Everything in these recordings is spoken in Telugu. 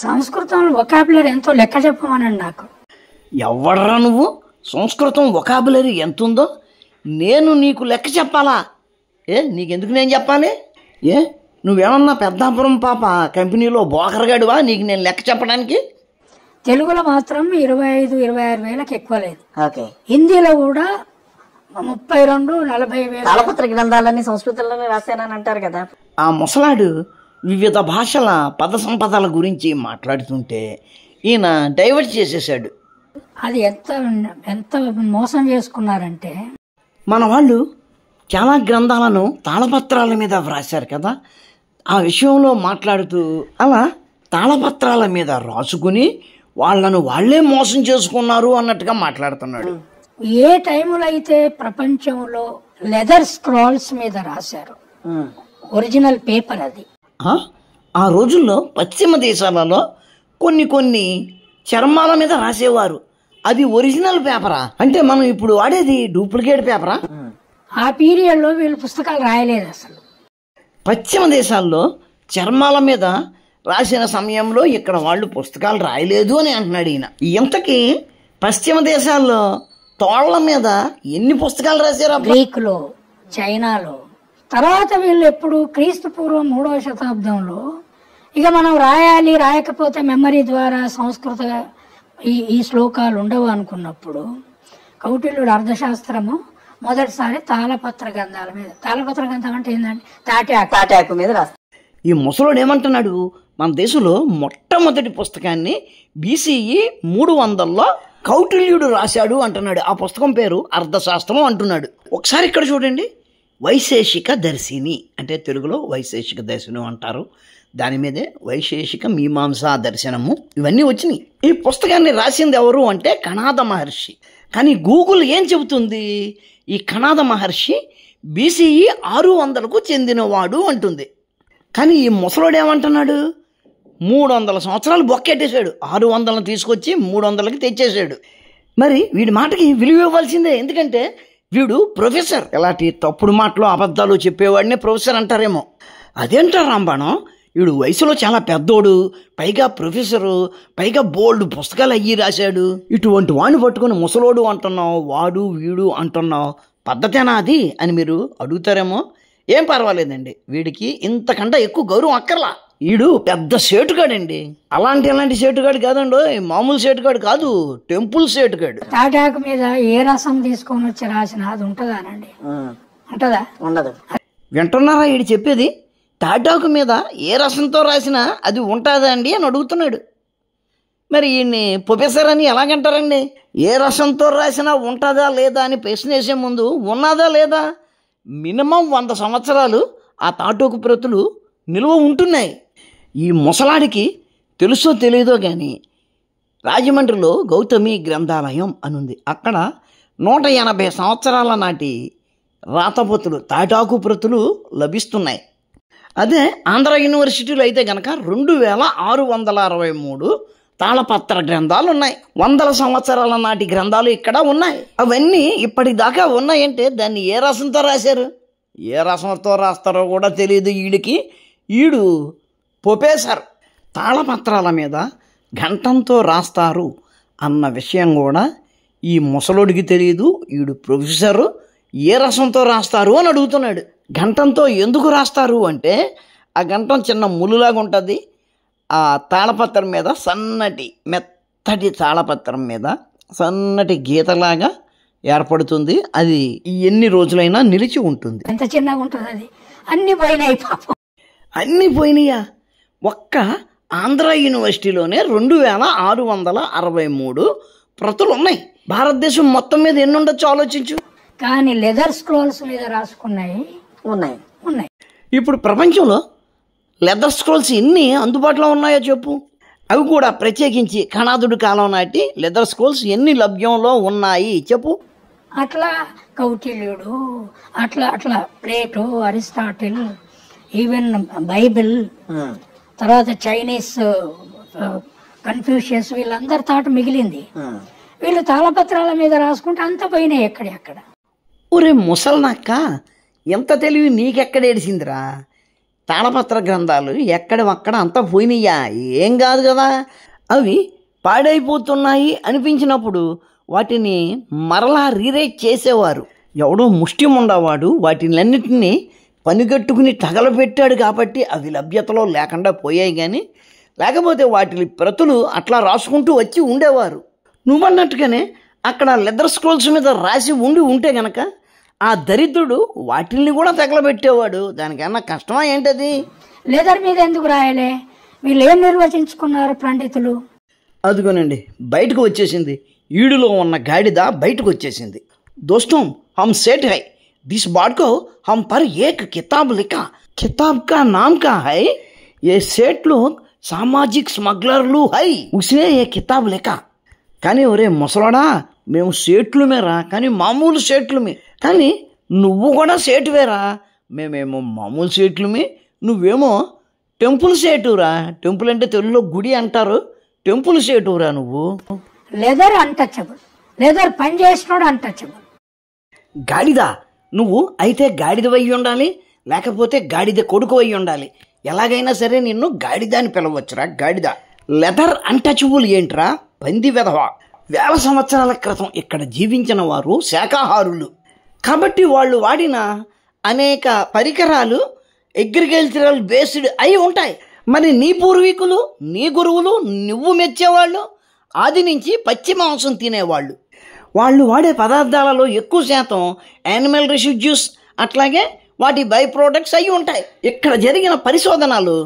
సంస్కృతంలో వొకాబులరీ ఎంతో లెక్క చెప్పమనండి నాకు. ఎవడరా నువ్వు? సంస్కృతం వొకాబులరీ ఎంత ఉందో నేను నీకు లెక్క చెప్పాలా? నీకెందుకు నేను చెప్పాలి? నువ్వేమన్నా పెద్దాపురం పాప కంపెనీలో బోకరగాడివా నీకు నేను లెక్క చెప్పడానికి? తెలుగులో మాత్రం 25-26 వేలకు ఎక్కువ లేదు. హిందీలో కూడా 32-40 వేలు. తాళపత్ర గ్రంథాలన్నీ సంస్కృతంలోనే రాశానని అంటారు కదా. ఆ ముసలాడు వివిధ భాషల పద సంపదల గురించి మాట్లాడుతుంటే ఈయన డైవర్ట్ చేసేసాడు. అది ఎంత మోసం చేసుకున్నారంటే మన వాళ్ళు చాలా గ్రంథాలను తాళపత్రాల మీద వ్రాశారు కదా. ఆ విషయంలో మాట్లాడుతూ అలా తాళపత్రాల మీద రాసుకుని వాళ్ళను వాళ్లే మోసం చేసుకున్నారు అన్నట్టుగా మాట్లాడుతున్నాడు. ఏ టైంలో అయితే ప్రపంచంలో లెదర్ స్క్రాల్స్ మీద రాశారు, ఒరిజినల్ పేపర్ అది. ఆ రోజుల్లో పశ్చిమ దేశాలలో కొన్ని చర్మాల మీద రాసేవారు. అది ఒరిజినల్ పేపరా? అంటే మనం ఇప్పుడు వాడేది డూప్లికేట్ పేపరా? ఆ పీరియడ్ లో వీళ్ళు పుస్తకాలు రాయలేదు అసలు. పశ్చిమ దేశాల్లో చర్మాల మీద రాసిన సమయంలో ఇక్కడ వాళ్ళు పుస్తకాలు రాయలేదు అని అంటున్నాడు ఈయన. ఇంతకీ పశ్చిమ దేశాల్లో తోళ్ల మీద ఎన్ని పుస్తకాలు రాశారు? గ్రీకులో, చైనాలో. తర్వాత వీళ్ళు ఎప్పుడు క్రీస్తు పూర్వం 3వ శతాబ్దంలో ఇక మనం రాయకపోతే మెమరీ ద్వారా సంస్కృత ఈ శ్లోకాలు ఉండవు అనుకున్నప్పుడు కౌటిల్యుడు అర్థశాస్త్రము మొదటిసారి తాళపత్ర గ్రంథాల మీద. తాళపత్ర గ్రంథం అంటే ఏంటంటే తాటాకు మీద రాస్తారు. ఈ ముసలోడు ఏమంటున్నాడు? మన దేశంలో మొట్టమొదటి పుస్తకాన్ని BCE 300లో కౌటిల్యుడు రాశాడు అంటున్నాడు. ఆ పుస్తకం పేరు అర్థశాస్త్రం అంటున్నాడు. ఒకసారి ఇక్కడ చూడండి, వైశేషిక దర్శిని అంటే తెలుగులో వైశేషిక దర్శనం అంటారు. దాని మీదే వైశేషిక మీమాంసా దర్శనము ఇవన్నీ వచ్చినాయి. ఈ పుస్తకాన్ని రాసింది ఎవరు అంటే కణాద మహర్షి. కానీ గూగుల్ ఏం చెబుతుంది? ఈ కణాద మహర్షి BCE 600కు చెందినవాడు అంటుంది. కానీ ఈ ముసలోడు ఏమంటున్నాడు? 300 సంవత్సరాలు బొక్కెట్టేశాడు. 600 తీసుకొచ్చి 300కి తెచ్చేసాడు. మరి వీడి మాటకి విలువ ఇవ్వాల్సిందే, ఎందుకంటే వీడు ప్రొఫెసర్. ఇలాంటి తప్పుడు మాటలు అబద్ధాలు చెప్పేవాడినే ప్రొఫెసర్ అంటారేమో. అదేంటారు రాంబాణం, వీడు వయసులో చాలా పెద్దోడు, పైగా ప్రొఫెసరు, పైగా బోల్డ్ పుస్తకాలు అయ్యి రాశాడు. ఇటువంటి వాడిని పట్టుకుని ముసలోడు అంటున్నావు, వాడు వీడు అంటున్నావు, పద్ధతేనా అది అని మీరు అడుగుతారేమో. ఏం పర్వాలేదండి, వీడికి ఇంతకంటే ఎక్కువ గౌరవం అక్కర్లా. వీడు పెద్ద సేటుగాడండి. అలాంటి సేటుగాడు కాదండి, మామూలు సేటుగాడు కాదు, టెంపుల్ సేటుగాడు. తాటాకు మీద ఏ రసం తీసుకొని వచ్చి రాసిన అది ఉంటుందానండి? ఉంటుందా? ఉండదు. వింటున్నారా వీడు చెప్పేది? తాటాకు మీద ఏ రసంతో రాసినా అది ఉంటుందా అండి అని అడుగుతున్నాడు. మరి ఈయన్ని ప్రొఫెసర్ అని ఎలాగంటారండి? ఏ రసంతో రాసినా ఉంటుందా లేదా అని ప్రశ్న వేసే ముందు ఉన్నదా లేదా మినిమం 100 సంవత్సరాలు ఆ తాటాకు ప్రతులు నిల్వ ఉంటున్నాయి. ఈ ముసలాడికి తెలుసో తెలియదో కానీ రాజమండ్రిలో గౌతమి గ్రంథాలయం అనుంది. అక్కడ 180 సంవత్సరాల నాటి రాతప్రతులు, తాటాకు ప్రతులు లభిస్తున్నాయి. అదే ఆంధ్ర యూనివర్సిటీలో అయితే కనుక 2663 తాళపత్ర గ్రంథాలు ఉన్నాయి. 100 సంవత్సరాల నాటి గ్రంథాలు ఇక్కడ ఉన్నాయి. అవన్నీ ఇప్పటిదాకా ఉన్నాయంటే దాన్ని ఏ రసంతో రాశారు? ఏ రసంతో రాస్తారో కూడా తెలియదు వీడికి. ఈడు ప్రొఫెసర్. తాళపత్రాల మీద గంటంతో రాస్తారు అన్న విషయం కూడా ఈ ముసలోడికి తెలియదు. ఈడు ప్రొఫెసరు, ఏ రసంతో రాస్తారు అని అడుగుతున్నాడు. గంటంతో ఎందుకు రాస్తారు అంటే ఆ గంటం చిన్న ములులాగా ఉంటుంది. ఆ తాళపత్రం మీద మెత్తటి తాళపత్రం మీద సన్నటి గీతలాగా ఏర్పడుతుంది. అది ఎన్ని రోజులైనా నిలిచి ఉంటుంది. ఎంత చిన్నగా ఉంటుంది అది. అన్ని పోయినాయి పాపం. అన్నీ పోయినాయా? ఒక్క ఆంధ్ర యూనివర్సిటీలోనే 2663 ప్రతులు ఉన్నాయి. భారతదేశం మొత్తం మీద ఎన్ని ఉండొచ్చు ఆలోచించు. కానీ లెదర్ స్క్రోల్స్ మీద రాసుకున్నాయి ఉన్నాయి. ఇప్పుడు ప్రపంచంలో లెదర్ స్క్రోల్స్ ఎన్ని అందుబాటులో ఉన్నాయో చెప్పు. అవి కూడా ప్రత్యేకించి కణాదుడి కాలం నాటి లెదర్ స్క్రోల్స్ ఎన్ని లభ్యంలో ఉన్నాయి చెప్పు. అట్లా కౌటిల్యుడు, అట్లా ప్లేటో, అరిస్టాటిల్, ఈవెన్ బైబిల్, తర్వాత చైనీస్ కన్ఫ్యూషియస్, వీళ్ళందరి తాట మిగిలింది. వీళ్ళు తాళపత్రాల మీద రాసుకుంటే అంత పోయినాయి ఎక్కడెక్కడ. ఒరే ముసల్నక్క, ఎంత తెలివి నీకెక్కడ ఏడిసిందిరా? తాళపత్ర గ్రంథాలు ఎక్కడవక్కడ అంతా పోయినయ్యా, ఏం కాదు కదా. అవి పాడైపోతున్నాయి అనిపించినప్పుడు వాటిని మరలా రీరైట్ చేసేవారు. ఎవడో ముష్టి ఉండవాడు వాటినన్నిటినీ పనిగట్టుకుని తగలబెట్టాడు కాబట్టి అవి లభ్యతలో లేకుండా పోయాయి. కానీ లేకపోతే వాటి ప్రతులు అట్లా రాసుకుంటూ వచ్చి ఉండేవారు. నువ్వన్నట్టుగానే అక్కడ లెదర్ స్క్రోల్స్ మీద రాసి ఉంటే గనక ఆ దరిద్రుడు వాటిల్ని కూడా తగలబెట్టేవాడు. దానికన్నా కష్టమా ఏంటది? లెదర్ మీద ఎందుకు రాయలే? వీళ్ళు ఏం నిర్వచించుకున్నారు పండితులు? అదిగోనండి బయటకు వచ్చేసింది. ఈడులో ఉన్న గాడిద బయటకు వచ్చేసింది. దోస్తం हम सेठ है, दिस बात को हम पर एक किताब लिखा, किताब का नाम क्या है? ये सेठ लोग सामाजिक स्मग्लर्లు है, उसने ये किताब लिखा. కానీ ఒరే ముసలాడా, మేము సేట్లుమేరా, కానీ మామూలు సేట్లుమే. కానీ నువ్వు కూడా సేటువేరా, మేమేమో మామూలు సేట్లుమే, నువ్వేమో టెంపుల్ సేటురా. టెంపుల్ అంటే తెలుగులో గుడి అంటారు, టెంపుల్ సేటురా నువ్వు. లెదర్ అన్టచబుల్, లెదర్ పని చేసినోడు అన్టచబుల్. గాడిద నువ్వు అయితే గాడిద అయి ఉండాలి, లేకపోతే గాడిద కొడుకు అయి ఉండాలి. ఎలాగైనా సరే నిన్ను గాడిద అని పిలవచ్చురా, గాడిద. లెదర్ అన్టచబుల్ ఏంట్రా, పంది వెధవ. వేల సంవత్సరాల క్రితం ఇక్కడ జీవించిన వారు శాకాహారులు కాబట్టి వాళ్ళు వాడిన అనేక పరికరాలు అగ్రికల్చరల్ బేస్డ్ అయి ఉంటాయి. మరి నీ పూర్వీకులు, నీ గురువులు, నువ్వు మెచ్చేవాళ్ళు ఆది నుంచి పచ్చి మాంసం తినేవాళ్ళు. వాళ్ళు వాడే పదార్థాలలో ఎక్కువ శాతం యానిమల్ రెసిడ్యూస్, అట్లాగే వాటి బై ప్రోడక్ట్స్ అయి ఉంటాయి. ఇక్కడ జరిగిన పరిశోధనలు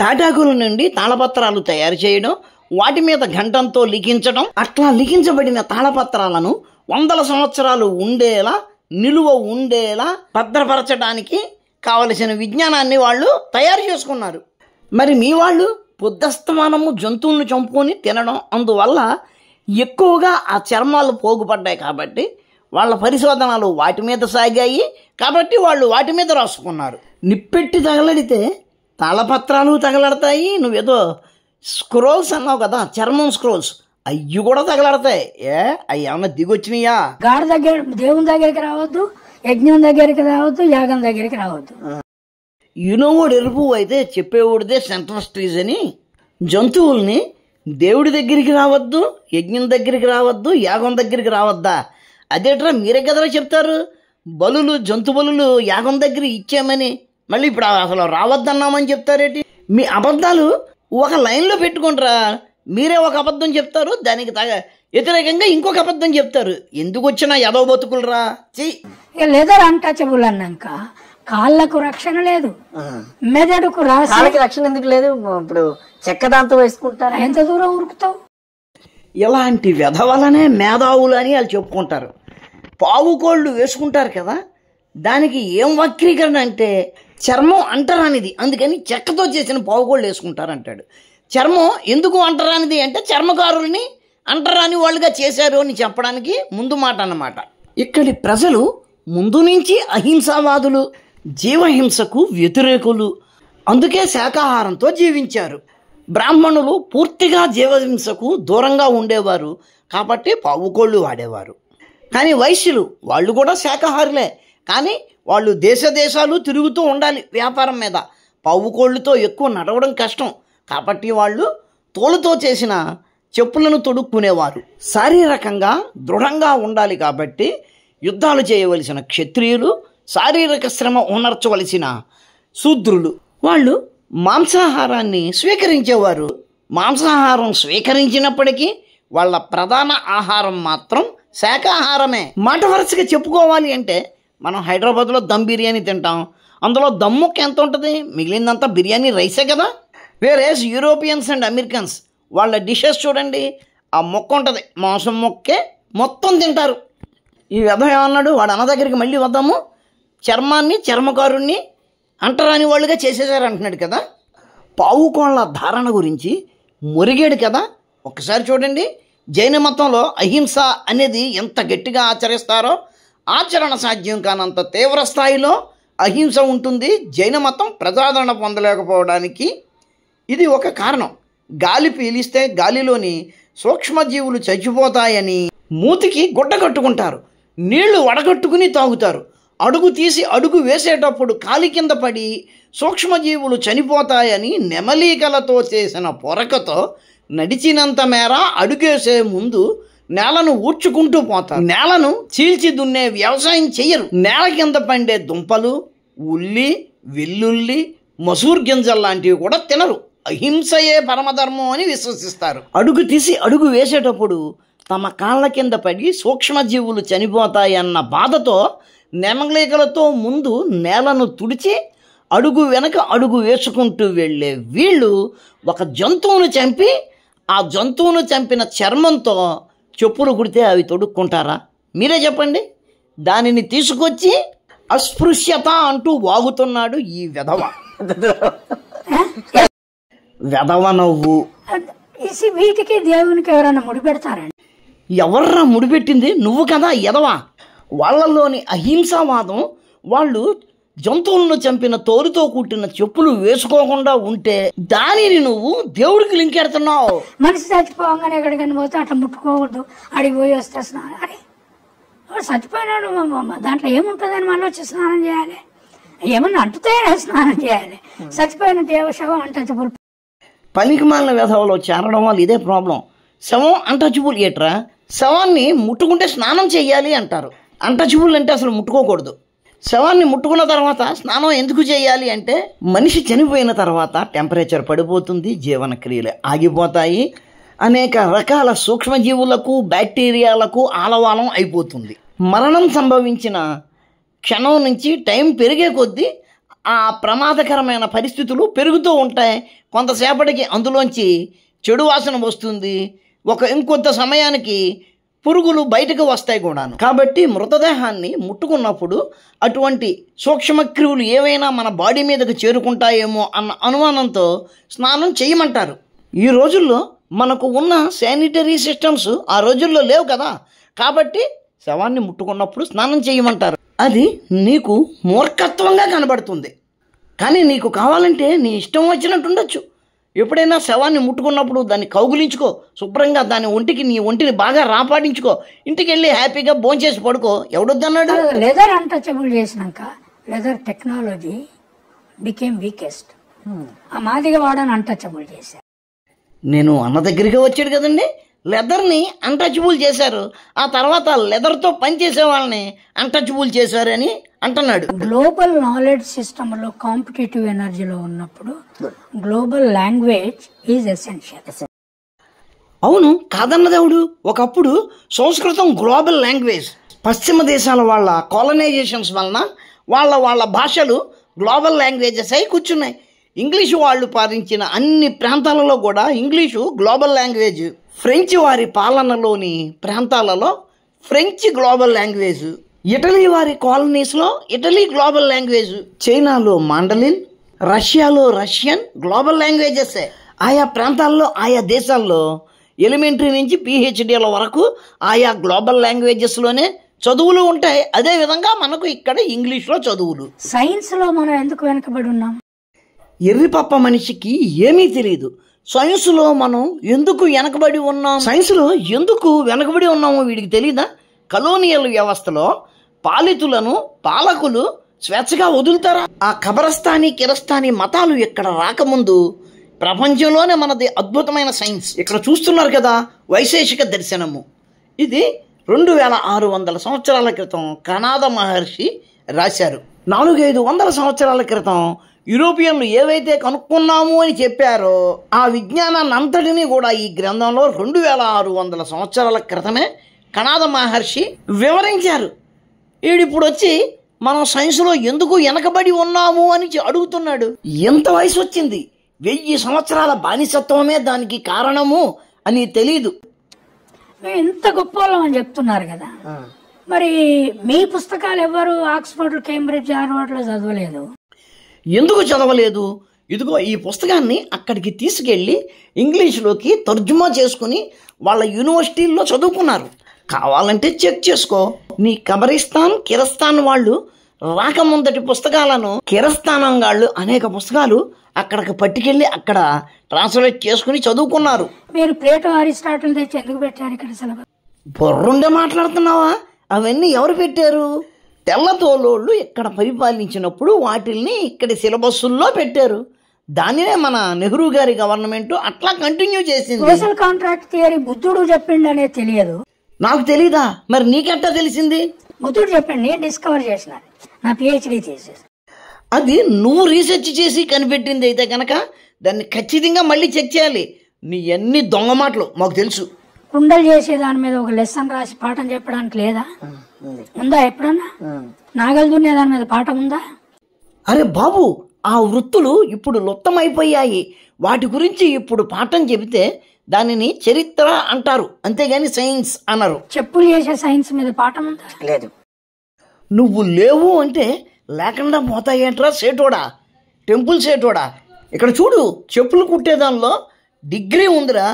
తాటాకుల నుండి తాళపత్రాలు తయారు చేయడం, వాటి మీద గంటంతో లిఖించడం, అట్లా లిఖించబడిన తాళపత్రాలను 100 సంవత్సరాలు ఉండేలా, నిలువ ఉండేలా భద్రపరచడానికి కావలసిన విజ్ఞానాన్ని వాళ్ళు తయారు చేసుకున్నారు. మరి మీ వాళ్ళు పొద్దస్తమానము జంతువులను చంపుకొని తినడం, అందువల్ల ఎక్కువగా ఆ చర్మాలు పోగుపడ్డాయి కాబట్టి వాళ్ళ పరిశోధనలు వాటి మీద సాగాయి. కాబట్టి వాళ్ళు వాటి మీద రాసుకున్నారు. నిప్పెట్టి తగలడితే తాళపత్రాలు తగలడతాయి. నువ్వేదో స్క్రోల్స్ అన్నావు కదా, చర్మం స్క్రోల్స్, అయ్యి కూడా తగలడతాయి. అవి ఏమన్నా దిగొచ్చినాయా? గాడి దగ్గర, దేవుని దగ్గరికి రావద్దు, యజ్ఞం దగ్గరికి రావద్దు, యాగం దగ్గరికి రావద్దు. యునోవాడు ఎరుపు అయితే చెప్పేవాడిదే సెంట్రల్ స్టేజ్ అని. జంతువుల్ని దేవుడి దగ్గరికి రావద్దు, యజ్ఞం దగ్గరికి రావద్దు, యాగం దగ్గరికి రావద్దా? అదేట్రా మీరే కదరా చెప్తారు. బలులు, జంతు బలులు యాగం దగ్గర ఇచ్చామని మళ్ళీ ఇప్పుడు అసలు రావద్దన్నామని చెప్తారేంటి? మీ అబద్ధాలు ఒక లైన్లో పెట్టుకుంటారా. మీరే ఒక అబద్ధం చెప్తారు, దానికి వ్యతిరేకంగా ఇంకొక అబద్ధం చెప్తారు. ఎందుకు వచ్చినా ఎదవ బతుకులరా. ఇక లెదర్ అన్టచబుల్ అన్నాక కాళ్ళకు రక్షణ లేదు, మెదడుకు రక్షణ ఎందుకు లేదు? ఇప్పుడు చెక్క దాంతో వేసుకుంటారు, ఎంత దూరం ఉరుకుతావు? ఇలాంటి వెధవలనే మేధావులు అని వాళ్ళు చెప్పుకుంటారు. పావుకోళ్ళు వేసుకుంటారు కదా, దానికి ఏం వక్రీకరణ అంటే చర్మం అంటరానిది, అందుకని చెక్కతో చేసిన పావుకోళ్ళు వేసుకుంటారు అంటాడు. చర్మం ఎందుకు అంటరానిది అంటే చర్మకారుల్ని అంటరాని వాళ్ళుగా చేశారు అని చెప్పడానికి ముందు మాట అన్నమాట. ఇక్కడి ప్రజలు ముందు నుంచి అహింసావాదులు, జీవహింసకు వ్యతిరేకులు, అందుకే శాకాహారంతో జీవించారు. బ్రాహ్మణులు పూర్తిగా జీవహింసకు దూరంగా ఉండేవారు కాబట్టి పావుకోళ్ళు వాడేవారు. కానీ వైశ్యులు వాళ్ళు కూడా శాకాహారులే, కానీ వాళ్ళు దేశాలు తిరుగుతూ ఉండాలి వ్యాపారం మీద. పావుకోళ్ళతో ఎక్కువ నడవడం కష్టం కాబట్టి వాళ్ళు తోలుతో చేసిన చెప్పులను తొడుక్కునేవారు. శారీరకంగా దృఢంగా ఉండాలి కాబట్టి యుద్ధాలు చేయవలసిన క్షత్రియులు, శారీరక శ్రమ ఉనర్చవలసిన శూద్రులు వాళ్ళు మాంసాహారాన్ని స్వీకరించేవారు. మాంసాహారం స్వీకరించినప్పటికీ వాళ్ళ ప్రధాన ఆహారం మాత్రం శాకాహారమే. మాట వరుసగా చెప్పుకోవాలి అంటే మనం హైదరాబాద్లో దమ్ బిర్యానీ తింటాం, అందులో దమ్ ముక్క ఎంత ఉంటుంది, మిగిలిందంతా బిర్యానీ రైసే కదా. వేరే యూరోపియన్స్ అండ్ అమెరికన్స్ వాళ్ళ డిషెస్ చూడండి, ఆ మొక్క ఉంటుంది, మాంసం మొక్కే మొత్తం తింటారు. ఈ వ్యధ ఏమన్నాడు, వాడు అన్న దగ్గరికి మళ్ళీ వద్దాము, చర్మాన్ని చర్మకారుణ్ణి అంటరాని వాళ్ళుగా చేసేసారు అంటున్నాడు కదా. పావుకోళ్ళ ధారణ గురించి మురిగాడు కదా. ఒక్కసారి చూడండి, జైన మతంలో అహింస అనేది ఎంత గట్టిగా ఆచరిస్తారో, ఆచరణ సాధ్యం కానంత తీవ్ర స్థాయిలో అహింస ఉంటుంది. జైన మతం ప్రజాదరణ పొందలేకపోవడానికి ఇది ఒక కారణం. గాలి పీలిస్తే గాలిలోని సూక్ష్మజీవులు చచ్చిపోతాయని మూతికి గుడ్డ కట్టుకుంటారు, నీళ్లు వడగట్టుకుని తాగుతారు. అడుగు తీసి అడుగు వేసేటప్పుడు కాలి కింద పడి సూక్ష్మజీవులు చనిపోతాయని నెమలికలతో చేసిన పొరకతో నడిచినంత మేర అడుగేసే ముందు నేలను ఊడ్చుకుంటూ పోతారు. నేలను చీల్చి దున్నే వ్యవసాయం చెయ్యరు. నేల కింద పండే దుంపలు, ఉల్లి, వెల్లుల్లి, మసూర్ గింజలు లాంటివి కూడా తినరు. అహింసయే పరమధర్మం అని విశ్వసిస్తారు. అడుగు తీసి అడుగు వేసేటప్పుడు తమ కాళ్ళ కింద పడి సూక్ష్మజీవులు చనిపోతాయన్న బాధతో నెమలికలతో ముందు నేలను తుడిచి అడుగు వెనక అడుగు వేసుకుంటూ వెళ్ళే వీళ్ళు ఒక జంతువును చంపి ఆ జంతువును చంపిన చర్మంతో చెప్పులు కుడితే అవి తొడుక్కుంటారా? మీరే చెప్పండి. దానిని తీసుకొచ్చి అస్పృశ్యత అంటూ వాగుతున్నాడు ఈ వెధవ. వెధవ నవ్వు. వీటికి దేవునికి ఎవరైనా ముడిపెడతారండి? ఎవర్రా ముడిపెట్టింది? నువ్వు కదా ఎదవా. వాళ్ళలోని అహింసావాదం వాళ్ళు జంతువులను చంపిన తోలుతో కుట్టిన చెప్పులు వేసుకోకుండా ఉంటే దానిని నువ్వు దేవుడికి లింకెడుతున్నావు. మనిషి చచ్చిపోగానే ఎక్కడికైనా పోతే అట్లా ముట్టుకోకూడదు, అడిగి పోయి వస్తే స్నానం. అరే చచ్చిపోయినాడు, దాంట్లో ఏముంటుందని మళ్ళీ వచ్చి స్నానం చేయాలి? ఏమన్నా అంటుతే స్నానం చేయాలి. చచ్చిపోయిన దేవశవం అంటచబుల్. పనికిమాలిన వ్యధవలో చేరడం వల్ల ఇదే ప్రాబ్లం. శవం అంటచబుల్ ఏట్రా? శవాన్ని ముట్టుకుంటే స్నానం చెయ్యాలి అంటారు. అంటచబుల్ అంటే అసలు ముట్టుకోకూడదు. శవాన్ని ముట్టుకున్న తర్వాత స్నానం ఎందుకు చేయాలి అంటే మనిషి చనిపోయిన తర్వాత టెంపరేచర్ పడిపోతుంది, జీవనక్రియలు ఆగిపోతాయి, అనేక రకాల సూక్ష్మజీవులకు బ్యాక్టీరియాలకు ఆలవాలం అయిపోతుంది. మరణం సంభవించిన క్షణం నుంచి టైం పెరిగే కొద్దీ ఆ ప్రమాదకరమైన పరిస్థితులు పెరుగుతూ ఉంటాయి. కొంతసేపటికి అందులోంచి చెడు వాసన వస్తుంది, ఇంకొంత సమయానికి పురుగులు బయటకు వస్తాయి కూడాను. కాబట్టి మృతదేహాన్ని ముట్టుకున్నప్పుడు అటువంటి సూక్ష్మక్రియులు ఏవైనా మన బాడీ మీదకు చేరుకుంటాయేమో అన్న అనుమానంతో స్నానం చేయమంటారు. ఈ రోజుల్లో మనకు ఉన్న శానిటరీ సిస్టమ్స్ ఆ రోజుల్లో లేవు కదా, కాబట్టి శవాన్ని ముట్టుకున్నప్పుడు స్నానం చేయమంటారు. అది నీకు మూర్ఖత్వంగా కనబడుతుంది, కానీ నీకు కావాలంటే నీ ఇష్టం వచ్చినట్టు ఉండొచ్చు. ఎప్పుడైనా శవాన్ని ముట్టుకున్నప్పుడు దాన్ని కౌగులించుకో, శుభ్రంగా దాని నీ ఒంటిని బాగా రాపాడించుకో, ఇంటికి వెళ్ళి హ్యాపీగా భోంచేసి పడుకో. ఎవడొద్దన్నాడు? లెదర్ అన్టచబుల్ చేసినాక లెదర్ టెక్నాలజీ బికేమ్ వీకెస్ట్. ఆ మాదిగ వాడని అన్టచబుల్ చేశారు. నేను అన్న దగ్గరికి వచ్చాడు కదండి, లెదర్ని అన్టచబుల్ చేశారు, ఆ తర్వాత లెదర్తో పనిచేసే వాళ్ళని అన్టచబుల్ చేశారని అంటున్నాడు. గ్లోబల్ నాలెడ్జ్ సిస్టంలో కాంపిటేటివ్ ఎనర్జీలో ఉన్నప్పుడు గ్లోబల్ లాంగ్వేజ్ ఈజ్ ఎసెన్షియల్. అవును, కాదన్నదేవుడు. ఒకప్పుడు సంస్కృతం గ్లోబల్ లాంగ్వేజ్. పశ్చిమ దేశాల వాళ్ళ కాలనైజేషన్స్ వలన వాళ్ళ భాషలు గ్లోబల్ లాంగ్వేజెస్ అయి కూర్చున్నాయి. ఇంగ్లీషు వాళ్ళు పాలించిన అన్ని ప్రాంతాలలో కూడా ఇంగ్లీషు గ్లోబల్ లాంగ్వేజ్. ఫ్రెంచ్ వారి పాలనలోని ప్రాంతాలలో ఫ్రెంచ్ గ్లోబల్ లాంగ్వేజ్. ఇటలీ వారి కాలనీస్లో ఇటలీ గ్లోబల్ లాంగ్వేజ్. చైనాలో మాండలిన్, రష్యాలో రష్యన్ గ్లోబల్ లాంగ్వేజెస్. ఆయా ప్రాంతాల్లో ఆయా దేశాల్లో ఎలిమెంటరీ నుంచి పిహెచ్డీల వరకు ఆయా గ్లోబల్ లాంగ్వేజెస్లోనే చదువులు ఉంటాయి. అదేవిధంగా మనకు ఇక్కడ ఇంగ్లీష్లో చదువులు. సైన్స్లో మనం ఎందుకు వెనకబడి ఉన్నాం? ఎర్రిపప్ప మనిషికి ఏమీ తెలియదు. సైన్స్లో మనం ఎందుకు వెనకబడి ఉన్నాం, సైన్స్లో ఎందుకు వెనకబడి ఉన్నామో వీడికి తెలీదా? కలోనియల్ వ్యవస్థలో పాలితులను పాలకులు స్వేచ్ఛగా వదులుతారా? ఆ కబరస్థానీ కిరస్థానీ మతాలు ఇక్కడ రాకముందు ప్రపంచంలోనే మనది అద్భుతమైన సైన్స్. ఇక్కడ చూస్తున్నారు కదా, వైశేషిక దర్శనము. ఇది 2600 సంవత్సరాల క్రితం కనాద మహర్షి రాశారు. 400-500 సంవత్సరాల క్రితం యూరోపియన్లు ఏవైతే కనుక్కున్నాము అని చెప్పారో ఆ విజ్ఞానాన్ని అంతటినీ కూడా ఈ గ్రంథంలో 2600 సంవత్సరాల క్రితమే కనాద మహర్షి వివరించారు. వీడిప్పుడు వచ్చి మనం సైన్స్లో ఎందుకు వెనకబడి ఉన్నాము అని అడుగుతున్నాడు. ఎంత వయసు వచ్చింది? 1000 సంవత్సరాల బానిసత్వమే దానికి కారణము అని తెలీదు. ఎంత గొప్ప అని చెప్తున్నారు కదా, మరి మీ పుస్తకాలు ఎవరు ఆక్స్ఫర్డ్, కేంబ్రిడ్జ్, హార్వర్డ్లో చదవలేదు? ఎందుకు చదవలేదు? ఇదిగో ఈ పుస్తకాన్ని అక్కడికి తీసుకెళ్ళి ఇంగ్లీష్లోకి తర్జుమా చేసుకుని వాళ్ళ యూనివర్సిటీల్లో చదువుకున్నారు. కావాలంటే చెక్ చేసుకో. నీ కబరిస్తాన్, కిరస్థాన్ వాళ్ళు రాకముందటి పుస్తకాలను కిరస్థానం వాళ్ళు అనేక పుస్తకాలు అక్కడికి పట్టుకెళ్ళి అక్కడ ట్రాన్స్లేట్ చేసుకుని చదువుకున్నారు. మీరు ప్లేటో, అరిస్టాటిల్ తెచ్చి ఎందుకు పెట్టారు ఇక్కడ సిలబస్? బొర్రుండే మాట్లాడుతున్నావా? అవన్నీ ఎవరు పెట్టారు? తెల్లతోలోళ్ళు ఇక్కడ పరిపాలించినప్పుడు వాటిల్ని ఇక్కడి సిలబస్సుల్లో పెట్టారు. దానినే మన నెహ్రూ గారి గవర్నమెంట్ అట్లా కంటిన్యూ చేసింది. సోషల్ కాంట్రాక్ట్ థియరీ బుద్ధుడు చెప్పిండనే తెలియదు. నాకు తెలీదా? మరి నీకెట్టా తెలిసింది? బుద్ధుడు చెప్పండి, నేను డిస్కవర్ చేసిన, నా పిహెచ్డి చేసేసి. అది నువ్వు రీసెర్చ్ చేసి కనిపెట్టింది అయితే కనుక దాన్ని ఖచ్చితంగా మళ్ళీ చెక్ చేయాలి. నీ అన్ని దొంగ మాటలు మాకు తెలుసు. కుండలు చేసే దాని మీద ఒక లెసన్ రాసి పాఠం చెప్పడానికి లేదా? ఉందా ఎప్పుడన్నా? నాగలు దున్నే దాని మీద పాఠం ఉందా? అరే బాబు, ఆ వృత్తులు ఇప్పుడు లుప్తమైపోయాయి. వాటి గురించి ఇప్పుడు పాఠం చెబితే దానిని చరిత్ర అంటారు, అంతేగాని సైన్స్ అన్నారు. చెప్పులు చేసే సైన్స్ మీద పాఠం ఉందా? లేదు. నువ్వు లేవు అంటే లేకుండా పోతాయేంట్రా సేటోడా, టెంపుల్ సేటోడా. ఇక్కడ చూడు, చెప్పులు కుట్టేదానిలో డిగ్రీ ఉందిరా,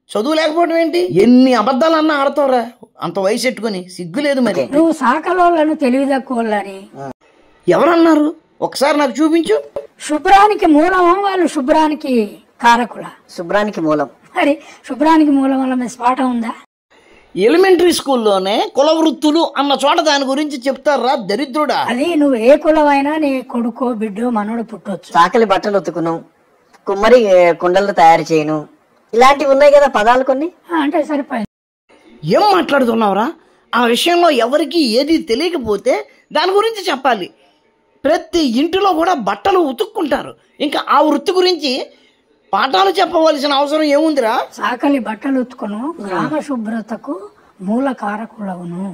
చదువు లేకపోవడం ఏంటి? ఎన్ని అబద్ధాలన్నా ఆడతావురా అంత వయసు ఎట్టుకుని, సిగ్గు లేదు మరి. నువ్వు సాకలోళ్ళను తెలివి తక్కువని ఎవరన్నారు? ఒకసారి నాకు చూపించు. శుభ్రానికి మూలమా వాళ్ళు శుభ్రానికి కారకుల? శుభ్రానికి మూలం. మరి శుభ్రానికి మూలం వల్ల మీద పాఠం ఉందా? ఎలిమెంటరీ స్కూల్లోనే కుల వృత్తులు అన్న చోట దాని గురించి చెప్తారా దరిద్రుడా. అది నువ్వు ఏ కులమైనా నీ కొడుకో బిడ్డో మనోడు పుట్టొచ్చు. చాకలి బట్టలు ఉతుకును, కుమ్మరి కుండలు తయారు చేయను, ఇలాంటివి ఉన్నాయి కదా పదాలు కొన్ని. అంటే సరిపోయింది. ఏం మాట్లాడుతున్నావురా? ఆ విషయంలో ఎవరికి ఏది తెలియకపోతే దాని గురించి చెప్పాలి. ప్రతి ఇంటిలో కూడా బట్టలు ఉతుక్కుంటారు, ఇంకా ఆ వృత్తి గురించి పాఠాలు చెప్పవలసిన అవసరం ఏముందిరా? సాకలి బట్టలు ఉతుకును గ్రామ శుభ్రతకు మూల కారకులవును,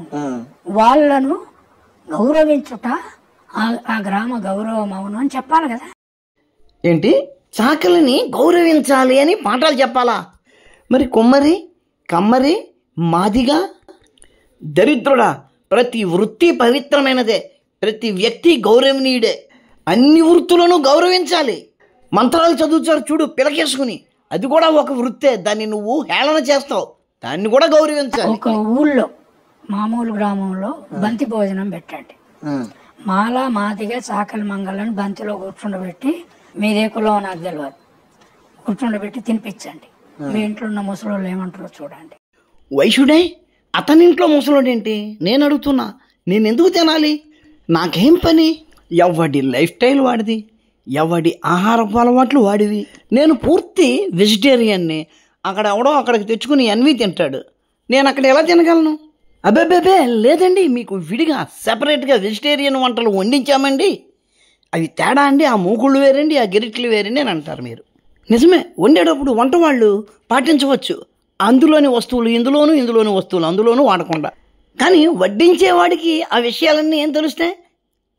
వాళ్ళను గౌరవించుట ఆ గ్రామ గౌరవం అవును అని చెప్పాలి కదా. ఏంటి, చాకలిని గౌరవించాలి అని పాఠాలు చెప్పాలా? మరి కొమ్మరి, కమ్మరి, మాదిగా? దరిద్రుడా, ప్రతి వృత్తి పవిత్రమైనదే, ప్రతి వ్యక్తి గౌరవనీయుడే. అన్ని వృత్తులను గౌరవించాలి. మంత్రాలు చదువుతారు చూడు పిలకేసుకుని, అది కూడా ఒక వృత్తే. దాన్ని నువ్వు హేళన చేస్తావు, దాన్ని కూడా గౌరవించాలి. ఒక ఊళ్ళో మామూలు గ్రామంలో బంతి భోజనం పెట్టండి. మాల మాదిగా చాకలి మంగళని బంతిలో కూర్చుండబెట్టి, మీదే కులం నాకు తెలియదు, కూర్చుండబెట్టి తినిపించండి. మీ ఇంట్లో ఉన్న ముసలోళ్ళు ఏమంటారో చూడండి. వైశ్యుడే అతనింట్లో ముసలోడేంటి నేను అడుగుతున్నా. నేను ఎందుకు తినాలి? నాకేం పని? ఎవడి లైఫ్ స్టైల్ వాడిది, ఎవడి ఆహారపు అలవాట్లు వాడివి. నేను పూర్తి వెజిటేరియన్ని. అక్కడ ఎవడో అక్కడికి తెచ్చుకుని అన్వి తింటాడు, నేను అక్కడ ఎలా తినగలను? అబ్బే లేదండి, మీకు విడిగా సెపరేట్గా వెజిటేరియన్ వంటలు వండించామండి, అవి తేడా అండి, ఆ మూకుళ్ళు వేరండి, ఆ గెరిట్లు వేరండి అని అంటారు మీరు. నిజమే, వండేటప్పుడు వంట వాళ్ళు పాటించవచ్చు, అందులోని వస్తువులు ఇందులోని వస్తువులు అందులోనూ వాడకుండా. కానీ వడ్డించేవాడికి ఆ విషయాలన్నీ ఏం తెలుస్తాయి?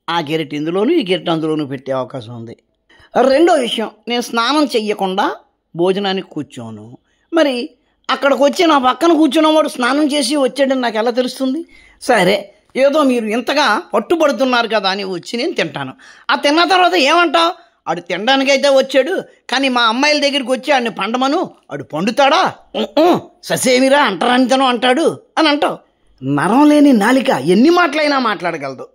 ఆ గెరిట్ ఇందులోనూ ఈ గెరిట్ అందులోనూ పెట్టే అవకాశం ఉంది. రెండో విషయం, నేను స్నానం చెయ్యకుండా భోజనానికి కూర్చోను. మరి అక్కడికి వచ్చి నా పక్కన కూర్చున్నవాడు స్నానం చేసి వచ్చాడని నాకు ఎలా తెలుస్తుంది? సరే, ఏదో మీరు ఇంతగా పట్టుబడుతున్నారు కదా అని వచ్చి నేను తింటాను. ఆ తిన్న తర్వాత ఏమంటావు? ఆడు తినడానికైతే వచ్చాడు, కానీ మా అమ్మాయిల దగ్గరికి వచ్చి ఆడిని పండమను, ఆడు పండుతాడా? ససేమిరా అంటరానితనం అంటాడు అని అంటావు. నరం లేని నాలిక ఎన్ని మాటలైనా మాట్లాడగలదు.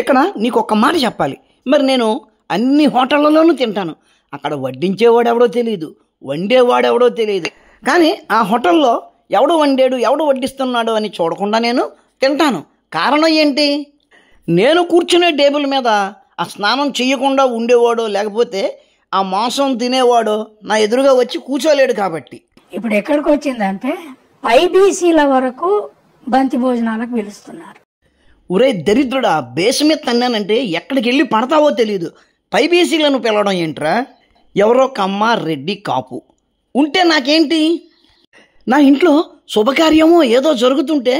ఇక్కడ నీకు ఒక్క మాట చెప్పాలి. మరి నేను అన్ని హోటళ్లలోనూ తింటాను, అక్కడ వడ్డించేవాడు ఎవడో తెలియదు, వండేవాడు ఎవడో తెలియదు. కానీ ఆ హోటల్లో ఎవడు వండాడు ఎవడు వడ్డిస్తున్నాడు అని చూడకుండా నేను తింటాను. కారణం ఏంటి? నేను కూర్చునే టేబుల్ మీద ఆ స్నానం చేయకుండా ఉండేవాడో లేకపోతే ఆ మాంసం తినేవాడో నా ఎదురుగా వచ్చి కూర్చోలేడు కాబట్టి. ఇప్పుడు ఎక్కడికి వచ్చిందంటే పైబీసీల వరకు బంతి భోజనాలకు పిలుస్తున్నారు. ఒరే దరిద్రుడా, బేస్ మీద తన్నానంటే ఎక్కడికి వెళ్ళి పడతావో తెలియదు. పైబీసీలను పిలవడం ఏంట్రా? ఎవరో కమ్మ, రెడ్డి, కాపు ఉంటే నాకేంటి? నా ఇంట్లో శుభకార్యమో ఏదో జరుగుతుంటే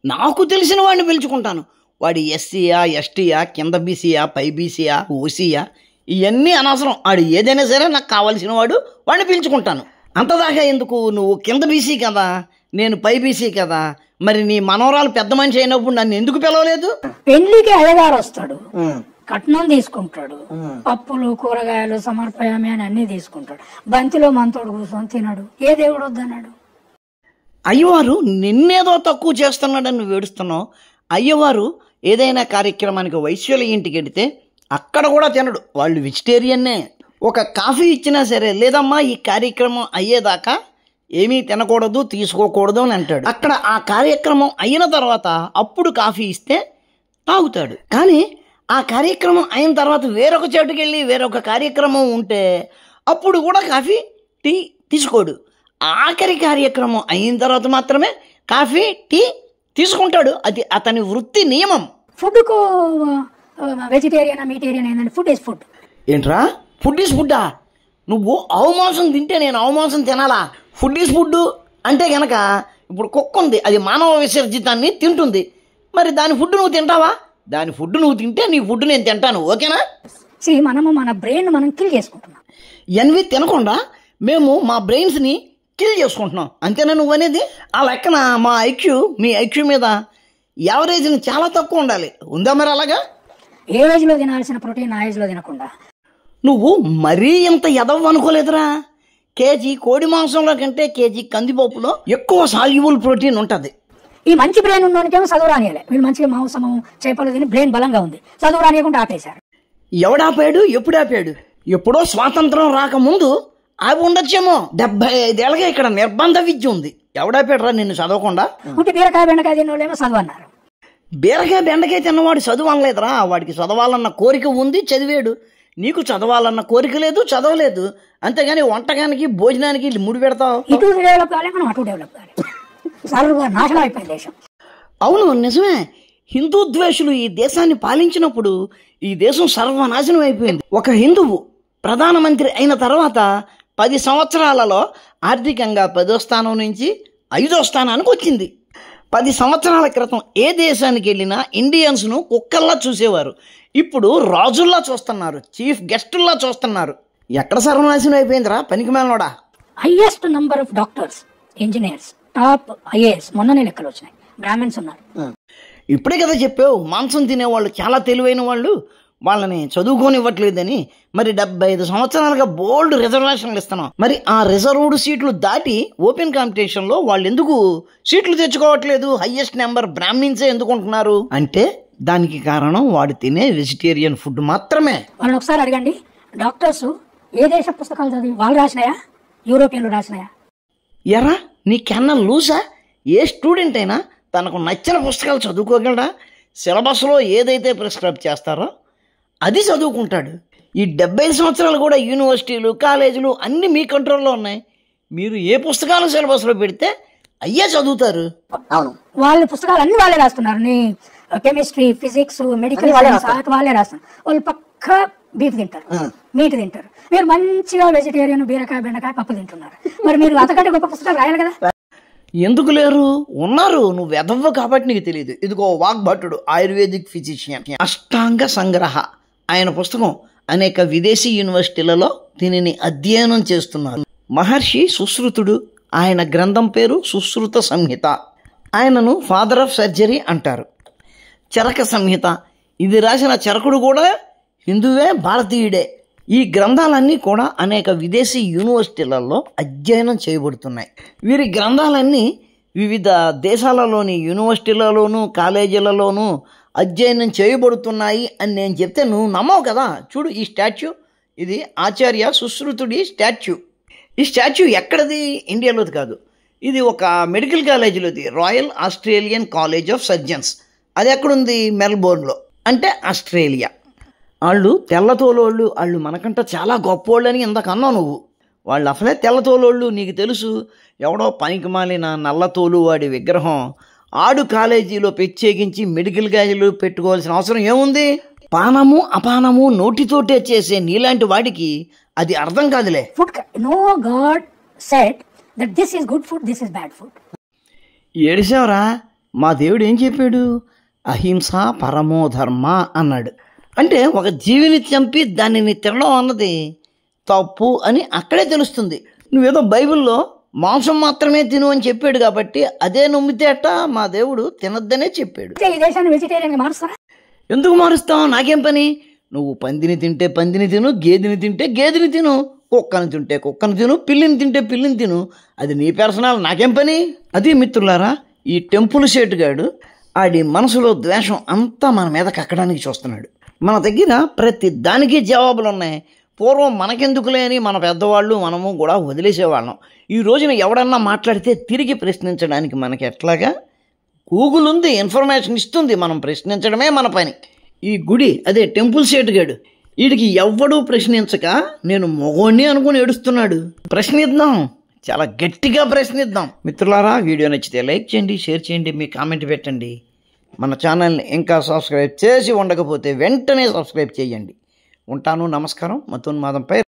నాకు తెలిసిన వాడిని పిలుచుకుంటాను. వాడి ఎస్సీయా, ఎస్టీయా, కింద బీసీయా, పై బీసీయా, ఓసీయా, ఇవన్నీ అనవసరం. వాడు ఏదైనా సరే నాకు కావాల్సిన వాడిని పిలుచుకుంటాను. అంతదాకా ఎందుకు? నువ్వు కింద బీసీ కదా, నేను పై బీసీ కదా, మరి నీ మనవరాలు పెద్ద మనిషి అయినప్పుడు నన్ను ఎందుకు పిలవలేదు? పెళ్లికి అయ్యగారు వస్తాడు, కట్నం తీసుకుంటాడు, పప్పులు కూరగాయలు సమర్పయామి అని అన్ని తీసుకుంటాడు. బంతిలో మనతోడు కూర్చొని తినడు. ఏ దేవుడు వద్దన్నాడు? అయ్యవారు నిన్నేదో తక్కువ చేస్తున్నాడని నువ్వు ఏడుస్తున్నావు. అయ్యవారు ఏదైనా కార్యక్రమానికి వైశ్యుల ఇంటికి వెడితే అక్కడ కూడా తినడు, వాళ్ళు వెజిటేరియన్నే. ఒక కాఫీ ఇచ్చినా సరే, లేదమ్మా ఈ కార్యక్రమం అయ్యేదాకా ఏమీ తినకూడదు తీసుకోకూడదు అని అంటాడు. అక్కడ ఆ కార్యక్రమం అయిన తర్వాత అప్పుడు కాఫీ ఇస్తే తాగుతాడు. కానీ ఆ కార్యక్రమం అయిన తర్వాత వేరొక చోటుకి వెళ్ళి వేరొక కార్యక్రమం ఉంటే అప్పుడు కూడా కాఫీ టీ తీసుకోడు. ఆఖరి కార్యక్రమం అయిన తర్వాత మాత్రమే కాఫీ టీ తీసుకుంటాడు. అది అతని వృత్తి నియమం. ఫుడ్కు వెజిటేరియన్ మీటేరియన్ ఏంటంటే ఫుడ్ ఈజ్ ఫుడ్. ఏంట్రా ఫుడ్ ఈజ్ ఫుడ్డా? నువ్వు ఆవు మాంసం తింటే నేను ఆవు మాంసం తినాలా? ఫుడ్ ఈజ్ ఫుడ్ అంటే గనక ఇప్పుడు కుక్క ఉంది, అది మానవ విసర్జితాన్ని తింటుంది. మరి దాని ఫుడ్ నువ్వు తింటావా? దాని ఫుడ్ నువ్వు తింటే నీ ఫుడ్ నేను తింటాను, ఓకేనా? మనము మన బ్రెయిన్ మనం కిల్ చేసుకుంటున్నాం. ఎన్వి తినకుండా మేము మా బ్రెయిన్స్ని కిల్ చేసుకుంటున్నాం, అంతేనా నువ్వు అనేది? ఆ లెక్కన మా ఐక్యూ మీ ఐక్యూ మీద యావరేజ్ని చాలా తక్కువ ఉండాలి. ఉందా మరి అలాగా? ఏ ఏజ్లో తినాల్సిన ప్రోటీన్ ఆ ఏజ్లో తినకుండా నువ్వు మరీ ఇంత ఎదవ అనుకోలేదురా. కేజీ కోడి మాంసంలో కంటే కేజీ కందిపప్పులో ఎక్కువ సాల్యుబుల్ ప్రోటీన్ ఉంటుంది. ఈ మంచి బ్రెయిన్ ఉన్నోనికేమో చదువు రానియలే. వీళ్ళు మంచిగా మాంసము చేపలు తిని బ్రెయిన్ బలంగా ఉంది, చదువు రానియకుండా ఆపేశారు. ఎవడాపాడు? ఎప్పుడు ఆపాడు? ఎప్పుడో స్వాతంత్రం రాకముందు ఆపి ఉండొచ్చేమో. 75 ఏళ్ళగా ఇక్కడ నిర్బంధ విద్య ఉంది. ఎవడాపాడు రా నిన్ను చదవకుండా? ఉంటే బీరకాయ బెండకాయ తిన్నోళ్ళేమో చదువు అన్నారు. బీరకాయ బెండకాయ తిన్నవాడు చదువు అనలేదురా. వాడికి చదవాలన్న కోరిక ఉంది, చదివాడు. నీకు చదవాలన్న కోరిక లేదు, చదవలేదు. అంతేగాని వంటకానికి భోజనానికి ముడి పెడతావు. ఇటు డెవలప్ కావాలి, మనం అటు డెవలప్ కావాలి. సర్వ నాశనం అయిపోయింది దేశం. అవును, నిజమే. హిందూ ద్వేషులు ఈ దేశాన్ని పాలించినప్పుడు ఈ దేశం సర్వనాశనం అయిపోయింది. ఒక హిందువు ప్రధానమంత్రి అయిన తర్వాత 10 సంవత్సరాలలో ఆర్థికంగా 10వ స్థానం నుంచి 5వ స్థానానికి వచ్చింది. 10 సంవత్సరాల క్రితం ఏ దేశానికి వెళ్ళినా ఇండియన్స్ను కుక్కల్లా చూసేవారు. ఇప్పుడు రాజుల్లా చూస్తున్నారు, చీఫ్ గెస్టుల్లా చూస్తున్నారు. ఎక్కడ సర్వనాశనం అయిపోయిందిరా పనికి మేలనోడా? Highest number of doctors, engineers, top IAS మొన్ననే లెక్కలు వచ్చినాయి. బ్రాహ్మణ్స్ ఉన్నారు. ఇప్పుడే కదా చెప్పావు, మాంసం తినేవాళ్ళు చాలా తెలివైన వాళ్ళు, వాళ్ళని చదువుకోనివ్వట్లేదని. మరి 75 సంవత్సరాలుగా బోల్డ్ రిజర్వేషన్లు ఇస్తున్నాం. మరి ఆ రిజర్వ్డ్ సీట్లు దాటి ఓపెన్ కాంపిటీషన్లో వాళ్ళు ఎందుకు సీట్లు తెచ్చుకోవట్లేదు? హైయెస్ట్ నెంబర్ బ్రాహ్మిన్సే ఎందుకుంటున్నారు అంటే దానికి కారణం వాడు తినే వెజిటేరియన్ ఫుడ్ మాత్రమే. వాళ్ళని ఒకసారి అడగండి, డాక్టర్స్ ఏ దేశ పుస్తకాలు చదివి వాళ్ళు రాసినాయా, యూరోపియన్లు రాసినాయా? ఎరా నీకన్నా లూసా? ఏ స్టూడెంట్ అయినా తనకు నచ్చిన పుస్తకాలు చదువుకోగలడా? సిలబస్లో ఏదైతే ప్రిస్క్రైబ్ చేస్తారో అది చదువుకుంటాడు. ఈ 75 సంవత్సరాలు కూడా యూనివర్సిటీలు కాలేజీలు అన్నీ మీ కంట్రోల్లో ఉన్నాయి. మీరు ఏ పుస్తకాలు సిలబస్లో పెడితే అయ్యే చదువుతారు. అవును, వాళ్ళ పుస్తకాలు అన్ని వాళ్ళే రాస్తున్నారు. కెమిస్ట్రీ, ఫిజిక్స్, మెడికల్ వాళ్ళే రాస్తున్నారు. వాళ్ళు పక్కా బీఫ్ తింటారు, మీట్ తింటారు. మీరు మంచిగా వెజిటేరియన్ బీరకాయ బెండకాయ పప్పు తింటున్నారు. మరి మీరు అంతకంటే గొప్ప పుస్తకాలు రాయాలి కదా. ఎందుకు లేరు? ఉన్నారు. నువ్వు ఎదవ్వ కాబట్టి నీకు తెలియదు. ఇదిగో వాగ్భటుడు, ఆయుర్వేదిక్ ఫిజిషియన్, అష్టాంగ సంగ్రహ, ఆయన పుస్తకం అనేక విదేశీ యూనివర్సిటీలలో దీనిని అధ్యయనం చేస్తున్నారు. మహర్షి సుశ్రుతుడు, ఆయన గ్రంథం పేరు సుశ్రుత సంహిత. ఆయనను ఫాదర్ ఆఫ్ సర్జరీ అంటారు. చరక సంహిత, ఇది రాసిన చరకుడు కూడా హిందువే, భారతీయుడే. ఈ గ్రంథాలన్నీ కూడా అనేక విదేశీ యూనివర్సిటీలలో అధ్యయనం చేయబడుతున్నాయి. వీరి గ్రంథాలన్నీ వివిధ దేశాలలోని యూనివర్సిటీలలోనూ కాలేజీలలోనూ అధ్యయనం చేయబడుతున్నాయి అని నేను చెప్తే నువ్వు నమ్మవు కదా. చూడు ఈ స్టాచ్యూ, ఇది ఆచార్య సుశ్రుతుడి స్టాచ్యూ. ఈ స్టాచ్యూ ఎక్కడది? ఇండియాలోది కాదు, ఇది ఒక మెడికల్ కాలేజీలోది, royal Australian college of surgeons. అది ఎక్కడుంది? మెల్బోర్న్లో, అంటే ఆస్ట్రేలియా. వాళ్ళు తెల్లతోలోళ్ళు, వాళ్ళు మనకంట చాలా గొప్పోళ్ళు అని ఇంతకన్నా నువ్వు. వాళ్ళు అసలే తెల్లతోలోళ్ళు, నీకు తెలుసు. ఎవడో పనికి మాలిన నల్లతోలు వాడి విగ్రహం ఆడు కాలేజీలో ప్రత్యేకించి మెడికల్ కాలేజీలో పెట్టుకోవాల్సిన అవసరం ఏముంది? పానము అపానము నోటితోటే చేసే నీలాంటి వాడికి అది అర్థం కాదులే. Food no God said that this is good food, this is bad food. ఏడిసావరా? మా దేవుడు ఏం చెప్పాడు? అహింస పరమో ధర్మ అన్నాడు. అంటే ఒక జీవిని చంపి దానిని తినడం అన్నది తప్పు అని అక్కడే తెలుస్తుంది. నువ్వేదో బైబిల్లో మాంసం మాత్రమే తిను అని చెప్పాడు కాబట్టి అదే నమ్మితే అట్ట మా దేవుడు తినద్దనే చెప్పాడు. ఈ దేశాన్ని వెజిటేరియన్ మారుస్తారా? ఎందుకు మారుస్తావు? నాకేం పని? నువ్వు పందిని తింటే పందిని తిను, గేదెని తింటే గేదెని తిను, కుక్కను తింటే కుక్కను తిను, పిల్లిని తింటే పిల్లిని తిను. అది నీ పర్సనల్, నాకేం పని? అది మిత్రులారా, ఈ టెంపుల్ షేటుగాడు ఆడి మనసులో ద్వేషం అంతా మన మీద కక్కడానికి చూస్తున్నాడు. మన దగ్గర ప్రతి దానికి జవాబులు ఉన్నాయి. పూర్వం మనకెందుకులే అని మన పెద్దవాళ్ళు మనము కూడా వదిలేసేవాళ్ళం. ఈ రోజున ఎవడన్నా మాట్లాడితే తిరిగి ప్రశ్నించడానికి మనకి ఎట్లాగా గూగుల్ ఉంది, ఇన్ఫర్మేషన్ ఇస్తుంది, మనం ప్రశ్నించడమే మన పని. ఈ గుడి అదే టెంపుల్ సేటుగాడు, వీడికి ఎవ్వడూ ప్రశ్నించక నేను మొగోణ్ణి అనుకుని ఏడుస్తున్నాడు. ప్రశ్నిద్దాం, చాలా గట్టిగా ప్రశ్నిద్దాం. మిత్రులారా, వీడియో నచ్చితే లైక్ చేయండి, షేర్ చేయండి, మీ కామెంట్ పెట్టండి. మన ఛానల్ని ఇంకా సబ్స్క్రైబ్ చేసి ఉండకపోతే వెంటనే సబ్స్క్రైబ్ చేయండి. ఉంటాను. నమస్కారం. మతోన్మాదంపై